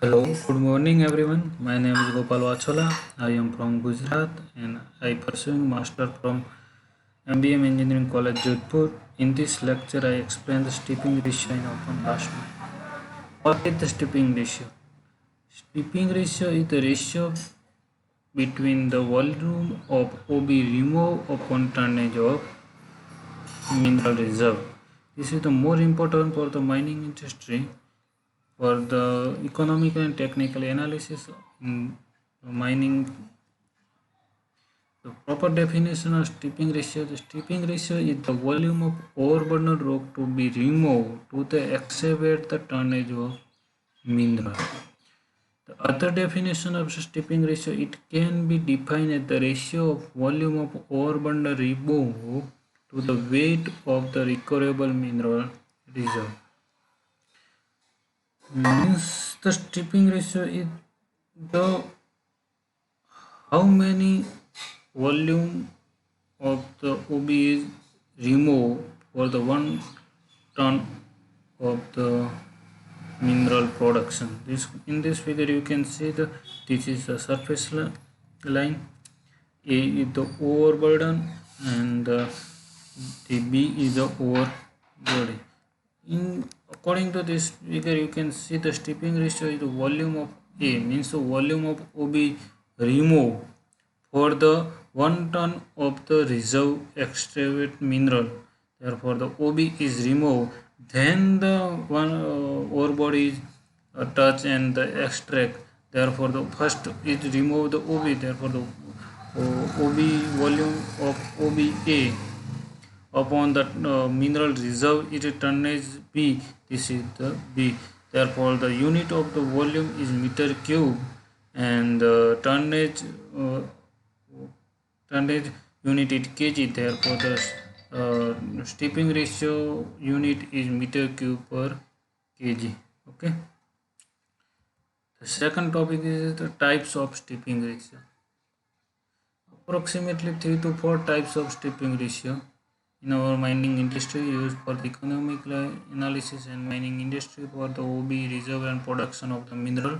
Hello, good morning everyone. My name is Gopal Vachola. I am from Gujarat and I pursuing master from MBM Engineering College Jodhpur. In this lecture I explain the steeping ratio in open cast mine. What is the steeping ratio? Steeping ratio is the ratio between the volume of OB removed upon tonnage of mineral reserve. This is the more important for the mining industry. For the economical and technical analysis in mining, the proper definition of stripping ratio. The stripping ratio is the volume of overburden rock to be removed to the excavate the tonnage of mineral. The other definition of stripping ratio, it can be defined as the ratio of volume of overburden removed to the weight of the recoverable mineral reserve. Means the stripping ratio is the how many volume of the OB is removed for the 1 ton of the mineral production. This in this figure you can see this is the surface line. A is the overburden and the B is the overbody. In according to this figure, you can see the stripping ratio is the volume of A, means the volume of OB removed for the 1 ton of the reserve extracted mineral. Therefore, the OB is removed, then the one ore body is touch and the extract. Therefore, the first is remove the OB. Therefore, the OB volume of OBA upon the mineral reserve is a tonnage B. This is the B. Therefore, the unit of the volume is meter cube and the tonnage unit is kg. Therefore, the stripping ratio unit is meter cube per kg. Okay. The second topic is the types of stripping ratio. Approximately 3 to 4 types of stripping ratio in our mining industry used for the economic analysis and mining industry for the OB reserve and production of the mineral.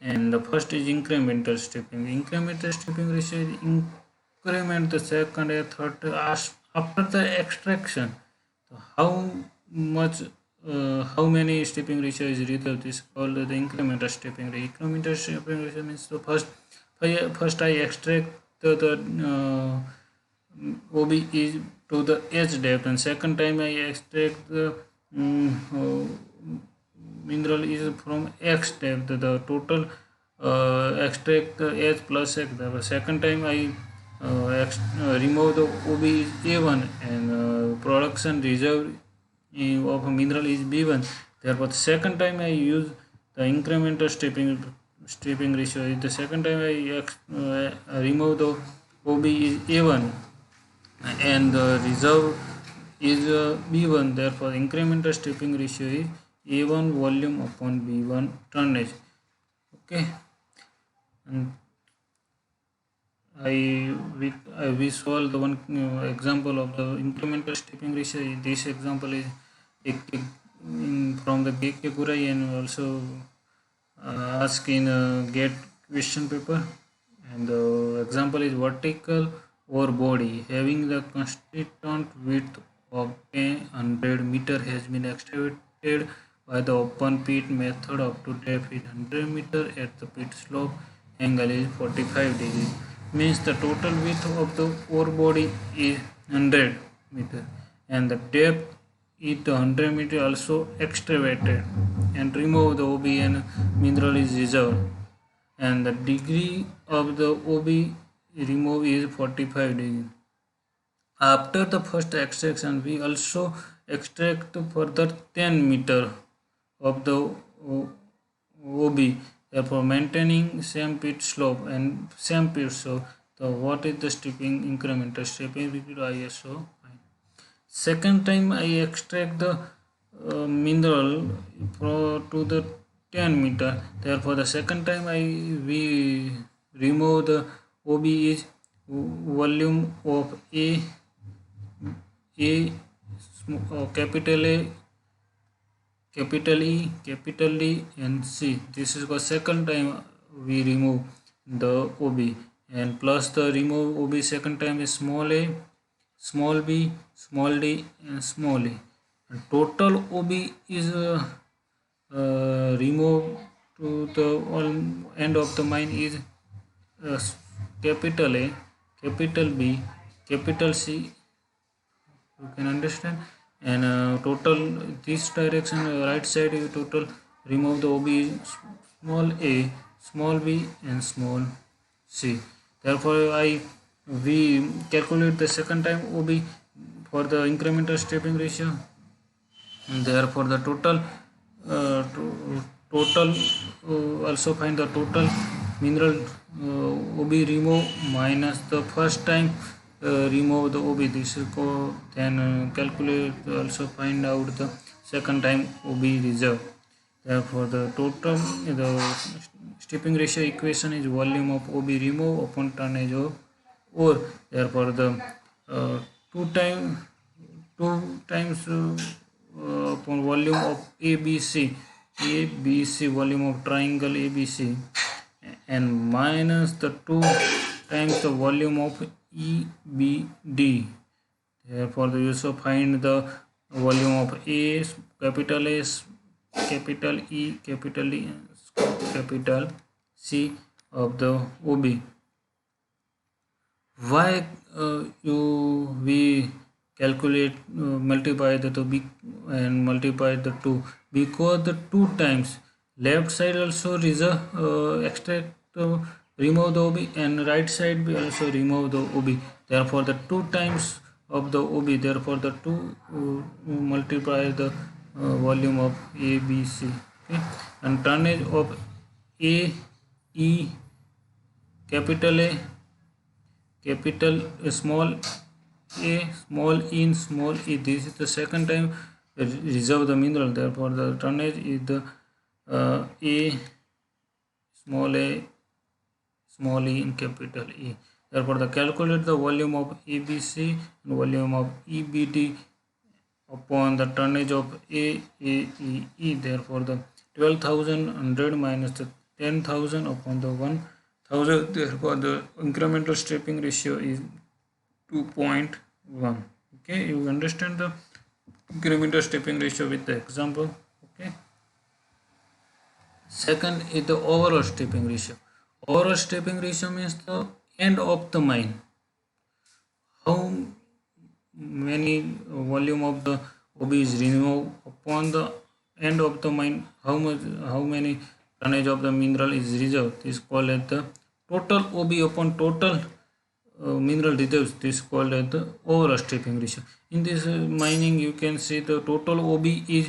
And the first is incremental stripping. Incremental stripping ratio is increment the second and third after the extraction. So how many stripping ratio is reserved is called the incremental stripping ratio. Incremental stripping ratio means the first I extract the OB is to the H depth and second time I extract the mineral is from X depth. The total extract the H plus X. The second time I remove the OB is A1 and production reserve of a mineral is B1. Therefore, the second time I use the incremental stripping ratio. The second time I remove the OB is A1 and the reserve is B1. Therefore, incremental stripping ratio is A1 volume upon B1 tonnage. Okay, and I visual the one example of the incremental stripping ratio. This example is from the GK Gurai and also asked in a GATE question paper. And the example is vertical ore body having the consistent width of 100 meter has been excavated by the open pit method up to depth is 100 meter at the pit slope angle is 45 degrees. Means the total width of the ore body is 100 meter and the depth is the 100 meter also excavated and remove the OB and mineral is reserved and the degree of the OB remove is 45 degrees. After the first extraction, we also extract further 10 meter of the OB. Therefore, maintaining same pit slope and same pit. So, what is the stripping incremental stripping? Repeat ISO. Second time I extract the mineral to the 10 meter. Therefore, the second time we remove the OB is volume of A capital A capital E, capital D, and C. This is the second time we remove the OB, and plus the remove OB second time is small a, small b, small d, and small e. And total OB is removed to the end of the mine is uh, capital A, capital B, capital C. You can understand. And total this direction right side you total remove the OB small a, small b, and small c. Therefore we calculate the second time OB for the incremental stepping ratio, and therefore the total also find the total mineral OB remove minus the first time remove the OB. This is then calculate also find out the second time OB reserve. Therefore the total the stepping ratio equation is volume of OB remove upon tonnage of ore. Therefore the uh, two time two times upon volume of ABC volume of triangle ABC, and minus the 2 times the volume of EBD. Therefore the also find the volume of A, capital S, capital E, capital D, capital C of the OB. Why we calculate multiply the 2 and multiply the 2? Because the 2 times left side also reserve extract remove the OB, and right side we also remove the OB. Therefore the 2 times of the OB, therefore the 2 multiply the volume of ABC. Okay, and tonnage of A, E, capital A, capital small a, small in, small e. This is the second time reserve the mineral. Therefore the tonnage is the A, small a, small e, and capital E. Therefore the calculate the volume of ABC and volume of EBD upon the tonnage of A, E, E. Therefore the 12,100 minus the 10,000 upon the 1,000. Therefore the incremental stripping ratio is 2.1. Okay, you understand the incremental stripping ratio with the example. Okay, second is the overall stripping ratio. Overall stripping ratio means the end of the mine, how many volume of the OB is removed upon the end of the mine, how many tonnage of the mineral is reserved. This is called as the total OB upon total mineral reserves. This is called as the overall stripping ratio. In this mining you can see the total OB is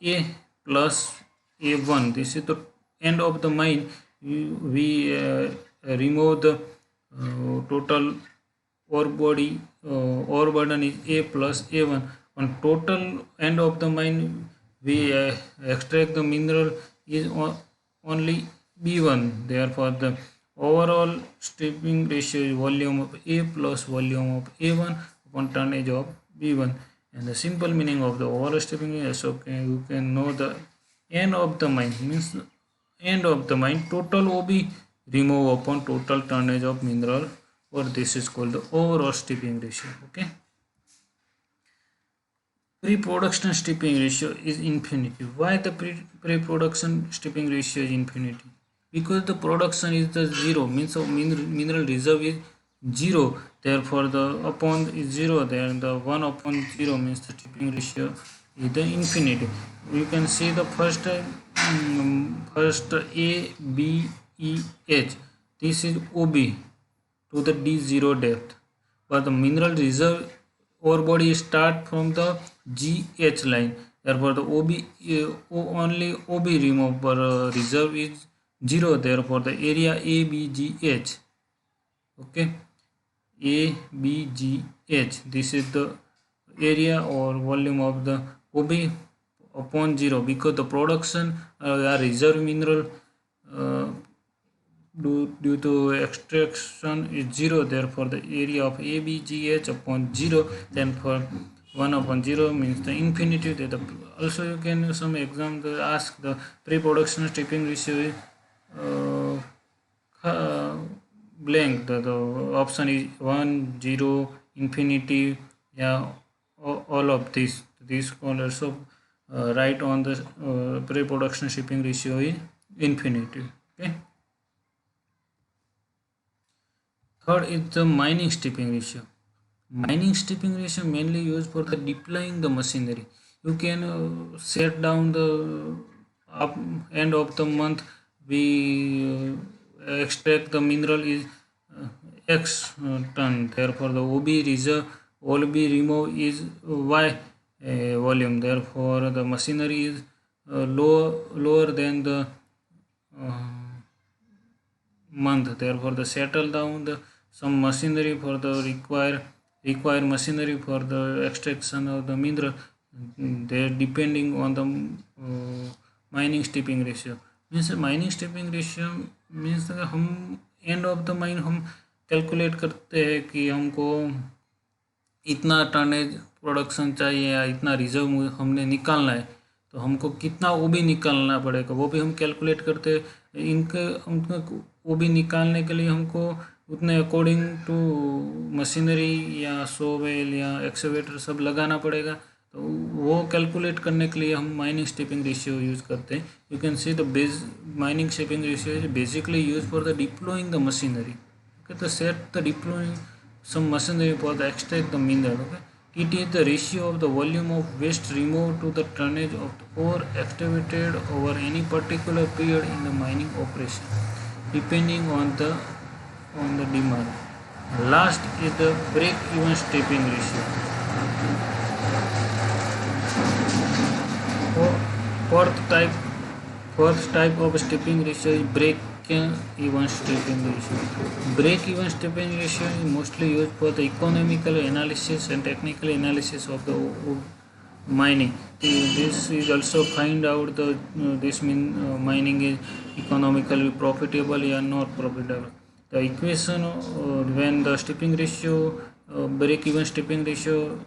A plus A1. This is the end of the mine. We remove the total ore body, ore burden is A plus A1. On total end of the mine we extract the mineral is only B1. Therefore the overall stripping ratio is volume of A plus volume of A1 upon tonnage of B1. And the simple meaning of the overall stripping is okay. You can know the end of the mine means end of the mine total OB remove upon total tonnage of mineral, or this is called the overall stripping ratio. Okay. Pre-production stripping ratio is infinity. Why the pre-production stripping ratio is infinity? Because the production is the zero, means of mineral reserve is zero. Therefore the upon is zero, then the 1 upon 0 means the stripping ratio is the infinity. You can see the first A, B, E, H. This is OB to the D0 depth. But the mineral reserve ore body start from the GH line. Therefore the OB only OB remove, but reserve is 0. Therefore the area ABGH. Okay, ABGH. This is the area or volume of the OB upon 0, because the production reserve mineral due to extraction is 0. Therefore the area of ABGH upon 0. Then for 1 upon 0 means the infinity. Also you can some exam ask the pre-production stripping ratio is blank. The option is 1 0 infinity. Yeah, all of these can also write on the pre-production shipping ratio is infinity. Okay. Third is the mining stripping ratio. Mining stripping ratio mainly used for the deploying the machinery. You can set down the up end of the month. We extract the mineral is X ton. Therefore, the OB reserve OB remove is Y volume. Therefore, the machinery is lower than the uh, month. Therefore, the settle down the some machinery for the require machinery for the extraction of the mineral. They depending on the mining stripping ratio. Means mining stripping ratio means हम end of the mine हम calculate करते हैं कि हमको इतना tonnage production चाहिए या इतना रिजर्व हमने निकालना है, तो हमको कितना वो भी निकालना पड़ेगा, वो भी हम कैलकुलेट करते हैं। उनको वो भी निकालने के लिए हमको उतने अकॉर्डिंग टू मशीनरी या सोवेल या एक्सकेवेटर सब लगाना पड़ेगा। तो वो कैलकुलेट करने के लिए हम माइनिंग स्टिपिंग रेशियो यूज़ करते हैं। You can see the base mining stripping ratio is basically use for the deploying the machinery. Okay, तो set the deploying some machinery for the extract the mineral. Okay, it is the ratio of the volume of waste removed to the tonnage of the ore excavated over any particular period in the mining operation, depending on the demand. Last is the break-even stripping ratio. Fourth type First type of stripping ratio is break-even stripping ratio. Break-even stripping ratio is mostly used for the economical analysis and technical analysis of the mining. This is also find out the this mean mining is economically profitable or not profitable. The equation when the stripping ratio break-even stripping ratio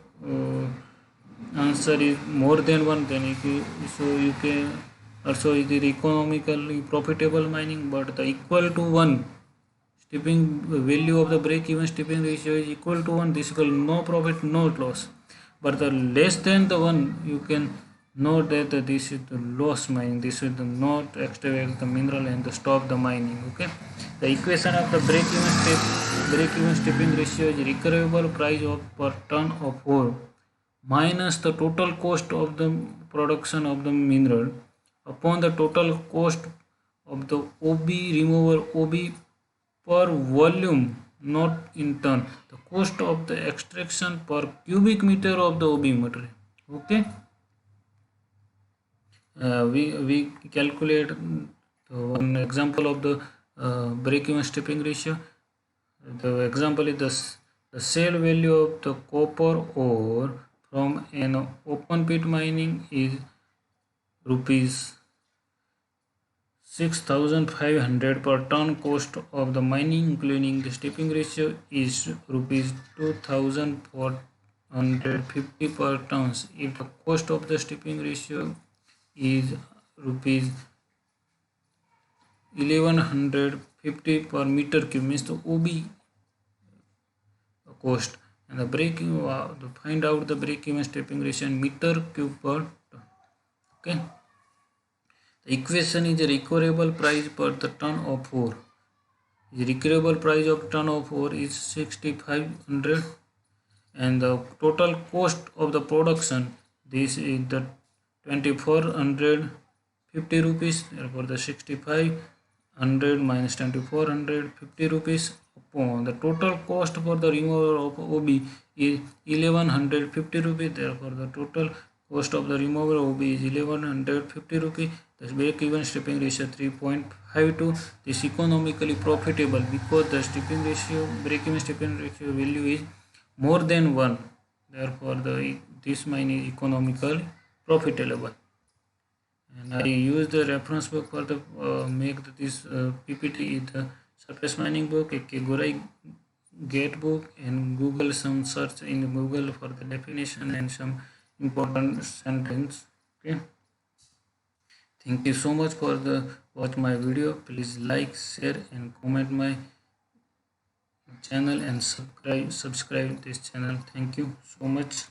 answer is more than 1, then you can also it is economically profitable mining. But the equal to 1 stripping value of the break-even stripping ratio is equal to 1, this will no profit no loss. But the less than the 1, you can know that this is the loss mining, this is the not extract the mineral and the stop the mining. Okay, the equation of the break-even stripping ratio is recoverable price of per ton of ore minus the total cost of the production of the mineral upon the total cost of the OB removal, OB per volume, not in ton. The cost of the extraction per cubic meter of the OB material. Okay, we calculate one example of the break-even stripping ratio. The example is the sale value of the copper ore from an open pit mining is rupees 6,500 per ton. Cost of the mining including the stripping ratio is rupees 2,450 per tons. If the cost of the stripping ratio is rupees 1,150 per meter cube, means the OB cost, and the breaking to find out the break-even stripping ratio in meter cube per ton. Okay, the equation is the recoverable price per the ton of ore. The recoverable price of ton of ore is 6,500, and the total cost of the production, this is the 2,450 rupees. Therefore, the 6,500 minus 2,450 rupees upon the total cost for the removal of OB is 1,150 rupees. Therefore, the total cost of the removal of OB is 1,150 rupees. The break-even stripping ratio 3.52. This economically profitable because the stripping ratio break-even stripping ratio value is more than 1. Therefore, this mine is economically profitable. And I use the reference book for the make this PPT is the surface mining book. एक गोराई Gatebook and Google some search in Google for the definition and some important sentence. Okay. Thank you so much for the watch my video. Please like, share, and comment my channel and subscribe this channel. Thank you so much.